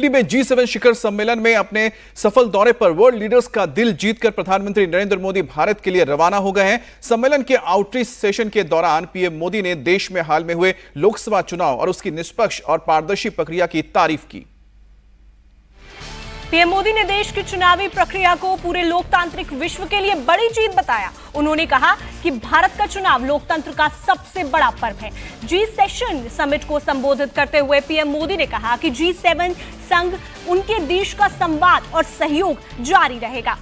दिल्ली में G7 शिखर सम्मेलन में अपने सफल दौरे पर वर्ल्ड लीडर्स का दिल जीतकर प्रधानमंत्री नरेंद्र मोदी भारत के लिए रवाना हो गए हैं। सम्मेलन के आउटरीच सेशन के दौरान पीएम मोदी ने देश में हाल में हुए लोकसभा चुनाव और उसकी निष्पक्ष और पारदर्शी प्रक्रिया की तारीफ की। पीएम मोदी ने देश की चुनावी प्रक्रिया को पूरे लोकतांत्रिक विश्व के लिए बड़ी जीत बताया। उन्होंने कहा कि भारत का चुनाव लोकतंत्र का सबसे बड़ा पर्व है। G7 समिट को संबोधित करते हुए पीएम मोदी ने कहा कि G7 संघ उनके देश का संवाद और सहयोग जारी रहेगा।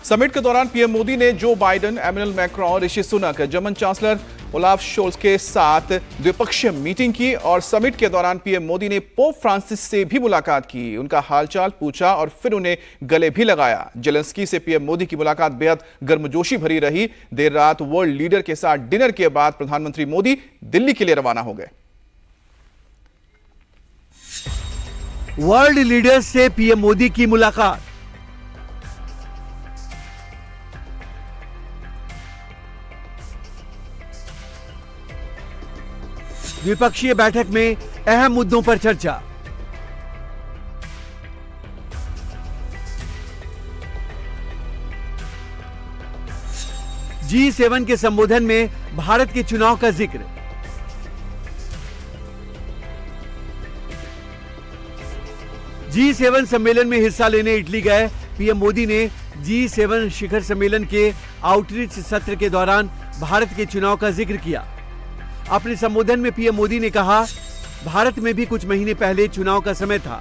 समिट के दौरान पीएम मोदी ने Joe Biden, Emmanuel Macron, Rishi Sunak, German chancellor Olaf Scholz के साथ द्विपक्षीय मीटिंग की और समिट के दौरान पीएम मोदी ने पोप फ्रांसिस से भी मुलाकात की, उनका हालचाल पूछा और फिर उन्हें गले भी लगाया। जेलेंस्की से पीएम मोदी की मुलाकात बेहद गर्मजोशी भरी रही। देर रात वर्ल्ड लीडर के साथ डिनर के बाद प्रधानमंत्री मोदी दिल्ली के लिए रवाना हो गए। वर्ल्ड लीडर्स से पीएम मोदी की मुलाकात। द्विपक्षीय बैठक में अहम मुद्दों पर चर्चा। G7 के संबोधन में भारत के चुनाव का जिक्र। G7 सम्मेलन में हिस्सा लेने इटली गए पीएम मोदी ने G7 शिखर सम्मेलन के आउटरीच सत्र के दौरान भारत के चुनाव का जिक्र किया। अपने संबोधन में पीएम मोदी ने कहा, भारत में भी कुछ महीने पहले चुनाव का समय था।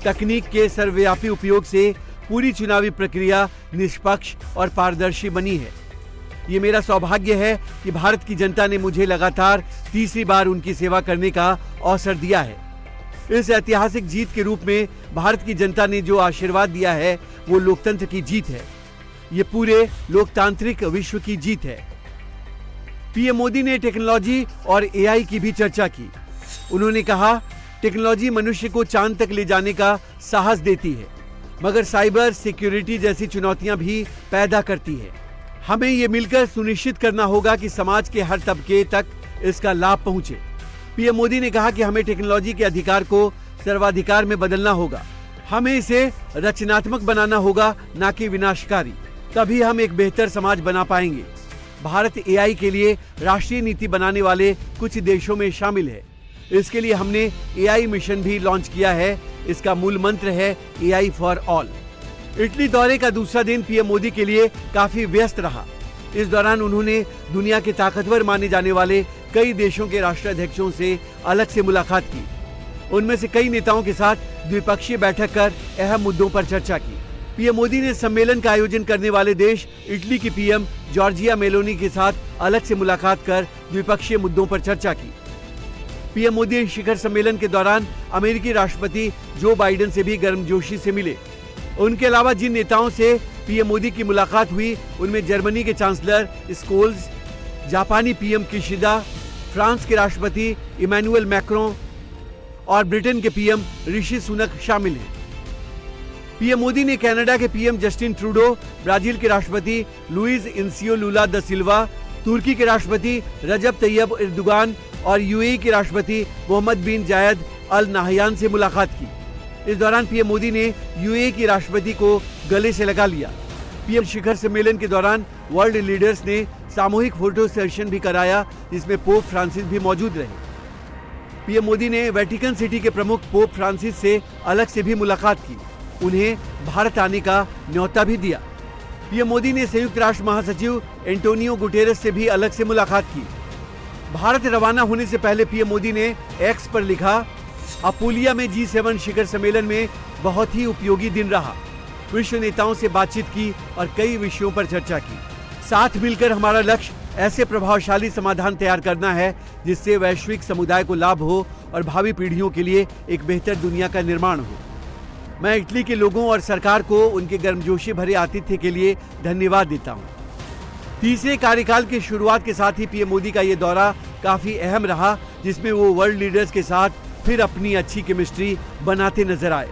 तकनीक के सर्वव्यापी उपयोग से पूरी चुनावी प्रक्रिया निष्पक्ष और पारदर्शी बनी है। ये मेरा सौभाग्य है कि भारत की जनता ने मुझे लगातार तीसरी बार उनकी सेवा करने का अवसर दिया है। इस ऐतिहासिक जीत के रूप में भारत की जनता ने जो आशीर्वाद दिया है वो लोकतंत्र की जीत है। ये पूरे लोकतांत्रिक विश्व की जीत है। पीएम मोदी ने टेक्नोलॉजी और एआई की भी चर्चा की। उन्होंने कहा, टेक्नोलॉजी मनुष्य को चांद तक ले जाने का साहस देती है, मगर साइबर सिक्योरिटी जैसी चुनौतियां भी पैदा करती है। हमें ये मिलकर सुनिश्चित करना होगा कि समाज के हर तबके तक इसका लाभ पहुंचे। पीएम मोदी ने कहा कि हमें टेक्नोलॉजी के अधिकार को सर्वाधिकार में बदलना होगा। हमें इसे रचनात्मक बनाना होगा, ना कि विनाशकारी। तभी हम एक बेहतर समाज बना पाएंगे। भारत एआई के लिए राष्ट्रीय नीति बनाने वाले कुछ देशों में शामिल है। इसके लिए हमने एआई मिशन भी लॉन्च किया है। इसका मूल मंत्र है एआई फॉर ऑल। इटली दौरे का दूसरा दिन पीएम मोदी के लिए काफी व्यस्त रहा। इस दौरान उन्होंने दुनिया के ताकतवर माने जाने वाले कई देशों के राष्ट्राध्यक्षों से अलग से मुलाकात की। उनमें से कई नेताओं के साथ द्विपक्षीय बैठक कर अहम मुद्दों पर चर्चा की। पीएम मोदी ने सम्मेलन का आयोजन करने वाले देश इटली की पीएम जॉर्जिया मेलोनी के साथ अलग से मुलाकात कर द्विपक्षीय मुद्दों पर चर्चा की। पीएम मोदी शिखर सम्मेलन के दौरान अमेरिकी राष्ट्रपति जो बाइडेन से भी गर्मजोशी से मिले। उनके अलावा जिन नेताओं से पीएम मोदी की मुलाकात हुई उनमें जर्मनी के चांसलर स्कोल्स, जापानी पीएम किशिदा, फ्रांस के राष्ट्रपति इमैनुअल मैक्रोन और ब्रिटेन के पीएम ऋषि सुनक शामिल हैं। पीएम मोदी ने कनाडा के पीएम जस्टिन ट्रूडो, ब्राजील के राष्ट्रपति लुइस इनसियो लुला दा सिल्वा, तुर्की के राष्ट्रपति रजब तैयब एर्दोगान और यूएई के राष्ट्रपति मोहम्मद बिन जायद अल नाहयान से मुलाकात की। इस दौरान पीएम मोदी ने यूएई के राष्ट्रपति को गले से लगा लिया। पीएम शिखर सम्मेलन के दौरान वर्ल्ड लीडर्स ने सामूहिक फोटो सेशन भी कराया, जिसमें पोप फ्रांसिस भी मौजूद रहे। पीएम मोदी ने वेटिकन सिटी के प्रमुख पोप फ्रांसिस से अलग से भी मुलाकात की। उन्हें भारत आने का न्योता भी दिया। पीएम मोदी ने संयुक्त राष्ट्र महासचिव एंटोनियो गुटेरेस से भी अलग से मुलाकात की। भारत रवाना होने से पहले पीएम मोदी ने एक्स पर लिखा, अपुलिया में G7 शिखर सम्मेलन में बहुत ही उपयोगी दिन रहा। विश्व नेताओं से बातचीत की और कई विषयों पर चर्चा की। साथ मिलकर हमारा लक्ष्य ऐसे प्रभावशाली समाधान तैयार करना है जिससे वैश्विक समुदाय को लाभ हो और भावी पीढ़ियों के लिए एक बेहतर दुनिया का निर्माण हो। मैं इटली के लोगों और सरकार को उनके गर्मजोशी भरे आतिथ्य के लिए धन्यवाद देता हूं। तीसरे कार्यकाल की शुरुआत के साथ ही पीएम मोदी का ये दौरा काफी अहम रहा, जिसमें वो वर्ल्ड लीडर्स के साथ फिर अपनी अच्छी केमिस्ट्री बनाते नजर आए।